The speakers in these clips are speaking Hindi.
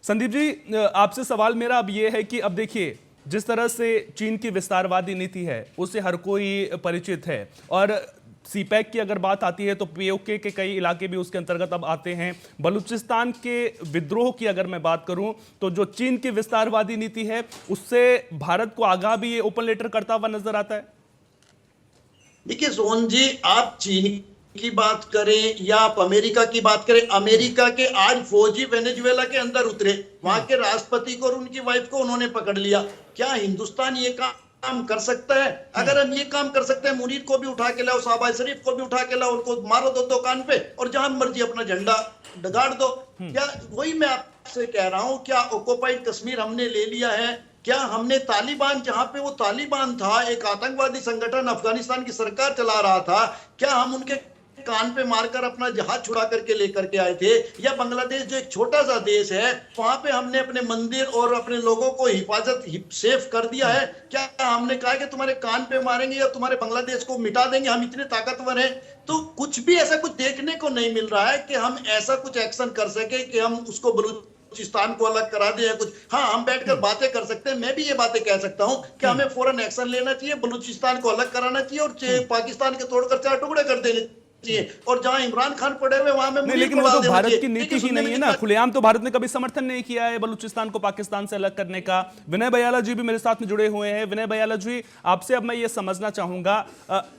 संदीप जी, आपसे सवाल मेरा अब ये है कि अब देखिए, जिस तरह से चीन की विस्तारवादी नीति है उससे हर कोई परिचित है, और सीपैक की अगर बात आती है तो पीओके के कई इलाके भी उसके अंतर्गत अब आते हैं। बलूचिस्तान के विद्रोह की अगर मैं बात करूं तो जो चीन की विस्तारवादी नीति है उससे भारत को आगाह भी ये ओपन लेटर करता हुआ नजर आता है। देखिए सोहन जी, आप चीन की बात करें या आप अमेरिका की बात करें, अमेरिका के आज फौजी वेनेजुएला के अंदर उतरे, वहां के राष्ट्रपति को और उनकी वाइफ को उन्होंने पकड़ लिया। क्या हिंदुस्तान ये काम कर सकता है? अगर हम ये काम कर सकते हैं, मुनीर को भी उठा के लाओ, शहबाज शरीफ को भी उठा के लाओ, उनको मारो दो दुकान पे और जहां मर्जी अपना झंडा गाड़ दो। क्या वही मैं आपसे कह रहा हूं, क्या ऑक्युपाइड कश्मीर हमने ले लिया है? क्या हमने तालिबान, जहां पे वो तालिबान था एक आतंकवादी संगठन, अफगानिस्तान की सरकार चला रहा था, क्या हम उनके कान पे मारकर अपना जहाज छुड़ा करके लेकर के आए थे? या बांग्लादेश जो एक छोटा सा देश है, वहां पे हमने अपने मंदिर और अपने लोगों को हिफाजत सेफ कर दिया है? क्या हमने कहा कि तुम्हारे कान पे मारेंगे या तुम्हारे बांग्लादेश को मिटा देंगे, हम इतने ताकतवर हैं? तो कुछ भी ऐसा कुछ देखने को नहीं मिल रहा है कि हम ऐसा कुछ एक्शन कर सके कि हम उसको बलूचिस्तान को अलग करा दे या कुछ। हाँ, हम बैठकर बातें कर सकते हैं, मैं भी ये बातें कह सकता हूं कि हमें फौरन एक्शन लेना चाहिए, बलूचिस्तान को अलग कराना चाहिए और पाकिस्तान के तोड़कर 4 टुकड़े कर देने, और जहां इमरान खान पड़े हुए वहां में नहीं, लेकिन वो तो भारत की नीति ही नहीं है ना। खुलेआम तो भारत ने कभी समर्थन नहीं किया है बलूचिस्तान को पाकिस्तान से अलग करने का। विनय बयाला जी भी मेरे साथ में जुड़े हुए हैं। विनय बयाला जी, आपसे अब मैं ये समझना चाहूंगा,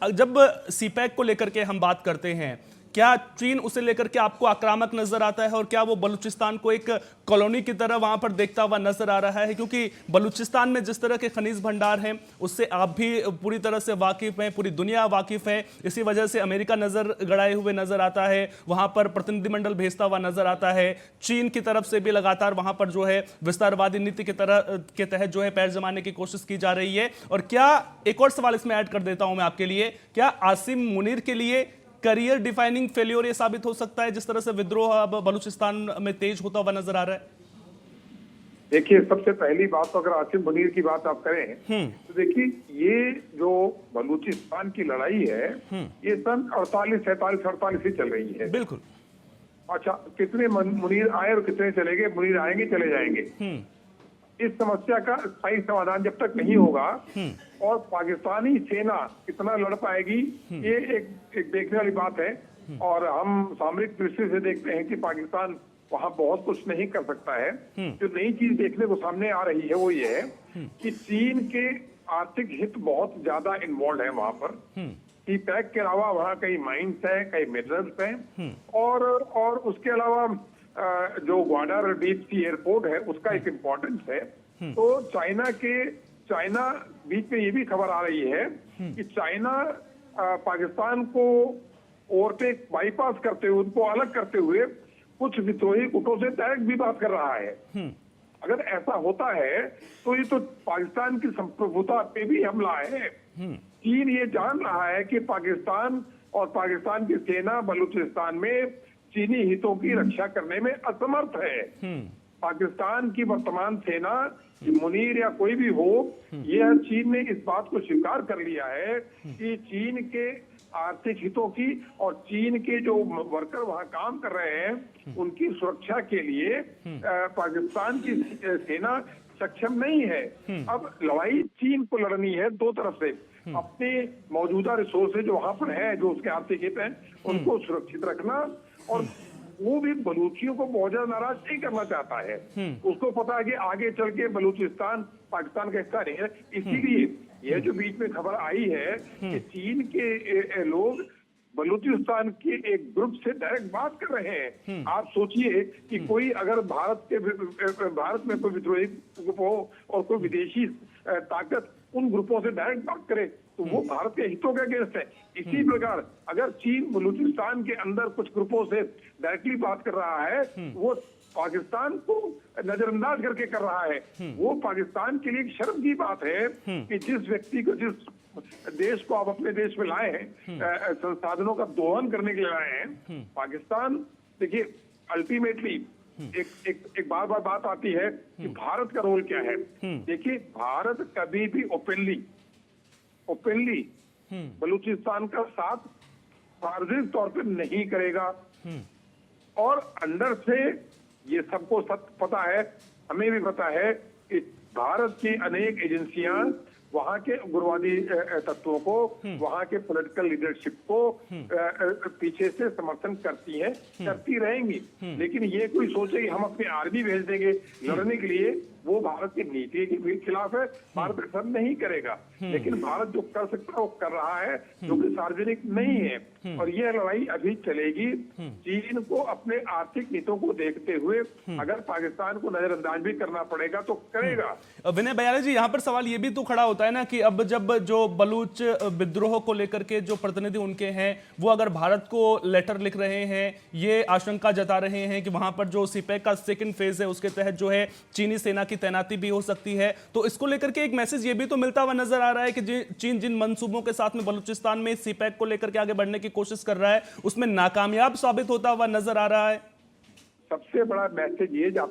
जब सीपैक को लेकर के हम बात करते हैं, क्या चीन उसे लेकर के आपको आक्रामक नजर आता है, और क्या वो बलूचिस्तान को एक कॉलोनी की तरह वहां पर देखता हुआ नजर आ रहा है? क्योंकि बलूचिस्तान में जिस तरह के खनिज भंडार हैं उससे आप भी पूरी तरह से वाकिफ हैं, पूरी दुनिया वाकिफ है। इसी वजह से अमेरिका नजर गड़ाए हुए नजर आता है, वहां पर प्रतिनिधिमंडल भेजता हुआ नजर आता है। चीन की तरफ से भी लगातार वहां पर जो है विस्तारवादी नीति के तहत जो है पैर जमाने की कोशिश की जा रही है। और क्या, एक और सवाल इसमें ऐड कर देता हूं मैं आपके लिए, क्या आसिम मुनीर के लिए करियर डिफाइनिंग फेल्योर ये साबित हो सकता है, जिस तरह से विद्रोह अब बलूचिस्तान में तेज होता हुआ नजर आ रहा है? देखिए, सबसे पहली बात तो अगर आसिम मुनीर की बात आप करें तो देखिए, ये जो बलूचिस्तान की लड़ाई है ये सन 48 से चल रही है। बिल्कुल। अच्छा, कितने मुनीर आए और कितने चले गए? मुनीर आएंगे, चले जाएंगे। इस समस्या का स्थायी समाधान जब तक नहीं होगा और पाकिस्तानी सेना कितना लड़ पाएगी, ये एक देखने वाली बात है। और हम सामरिक दृष्टि से देखते हैं कि पाकिस्तान वहां बहुत कुछ नहीं कर सकता है। जो नई चीज देखने को सामने आ रही है वो ये है कि चीन के आर्थिक हित बहुत ज्यादा इन्वॉल्व है वहां पर। सीपैक के अलावा वहां कई माइंस है, कई मिनरल्स हैं, और उसके अलावा जो ग्वाडर डीप सी एयरपोर्ट है उसका एक इम्पोर्टेंस है। तो चाइना बीच में ये भी खबर आ रही है कि चाइना पाकिस्तान को ओवरटेक बाईपास करते हुए, उनको अलग करते हुए कुछ विद्रोही गुटों से डायरेक्ट भी बात कर रहा है। अगर ऐसा होता है तो ये तो पाकिस्तान की संप्रभुता पे भी हमला है। चीन ये जान रहा है कि पाकिस्तान और पाकिस्तान की सेना बलूचिस्तान में चीनी हितों की रक्षा करने में असमर्थ है। पाकिस्तान की वर्तमान सेना, मुनीर या कोई भी हो, यह चीन ने इस बात को स्वीकार कर लिया है कि चीन के आर्थिक हितों की और चीन के जो वर्कर वहां काम कर रहे हैं उनकी सुरक्षा के लिए पाकिस्तान की सेना सक्षम नहीं है। अब लड़ाई चीन को लड़नी है दो तरफ से। अपने मौजूदा रिसोर्सेज जो वहां पर है, जो उसके आर्थिक हित हैं, उनको सुरक्षित रखना, और वो भी बलूचियों को बहुत ज्यादा नाराज नहीं करना चाहता है। उसको पता है कि आगे चल के बलूचिस्तान पाकिस्तान का हिस्सा नहीं है। इसीलिए यह जो बीच में खबर आई है कि चीन के लोग बलूचिस्तान के एक ग्रुप से डायरेक्ट बात कर रहे हैं। आप सोचिए कि कोई अगर भारत में कोई विद्रोही ग्रुप हो और कोई विदेशी ताकत उन ग्रुपों से डायरेक्ट बात करे तो वो भारत के हितों के अगेंस्ट है। इसी प्रकार अगर चीन बलूचिस्तान के अंदर कुछ ग्रुपों से डायरेक्टली बात कर रहा है, वो पाकिस्तान को नजरअंदाज करके कर रहा है। वो पाकिस्तान के लिए एक शर्म की बात है कि जिस व्यक्ति को, जिस देश को आप अपने देश में लाए हैं, संसाधनों का दोहन करने के लिए लाए हैं, पाकिस्तान, देखिए अल्टीमेटली एक बार बात आती है कि भारत का रोल क्या है। देखिए, भारत कभी भी ओपनली बलूचिस्तान का साथ सार्वजनिक तौर पे नहीं करेगा, और अंदर से ये सबको पता है, हमें भी पता है कि भारत की अनेक एजेंसियां वहां के उग्रवादी तत्वों को, वहां के पॉलिटिकल लीडरशिप को पीछे से समर्थन करती हैं, करती रहेंगी। लेकिन ये कोई सोचे कि हम अपनी आर्मी भेज देंगे लड़ने के लिए, वो भारत की नीति के खिलाफ है, भारत ऐसा नहीं करेगा। लेकिन भारत जो कर सकता है वो कर रहा है, जो कि सार्वजनिक नहीं है। और यह लड़ाई अभी चलेगी। चीन को अपने आर्थिक नीतियों को देखते हुए अगर पाकिस्तान को नजरअंदाज भी करना पड़ेगा तो करेगा। विनय बयाला जी, यहाँ पर सवाल ये भी तो खड़ा होता है ना कि अब जब जो बलूच विद्रोह को लेकर के जो प्रतिनिधि उनके हैं वो अगर भारत को लेटर लिख रहे हैं, ये आशंका जता रहे हैं कि वहां पर जो सीपैक का सेकंड फेज है उसके तहत जो है चीनी सेना की तैनाती भी हो सकती है, तो इसको लेकर के एक मैसेज ये भी तो मिलता हुआ नजर आ रहा है कि चीन जिन मंसूबों के साथ में बलूचिस्तान में सीपैक को लेकर के आगे बढ़ने की कोशिश कर रहा है उसमें नाकामयाब साबित होता हुआ नजर आ रहा है। सबसे बड़ा मैसेज ये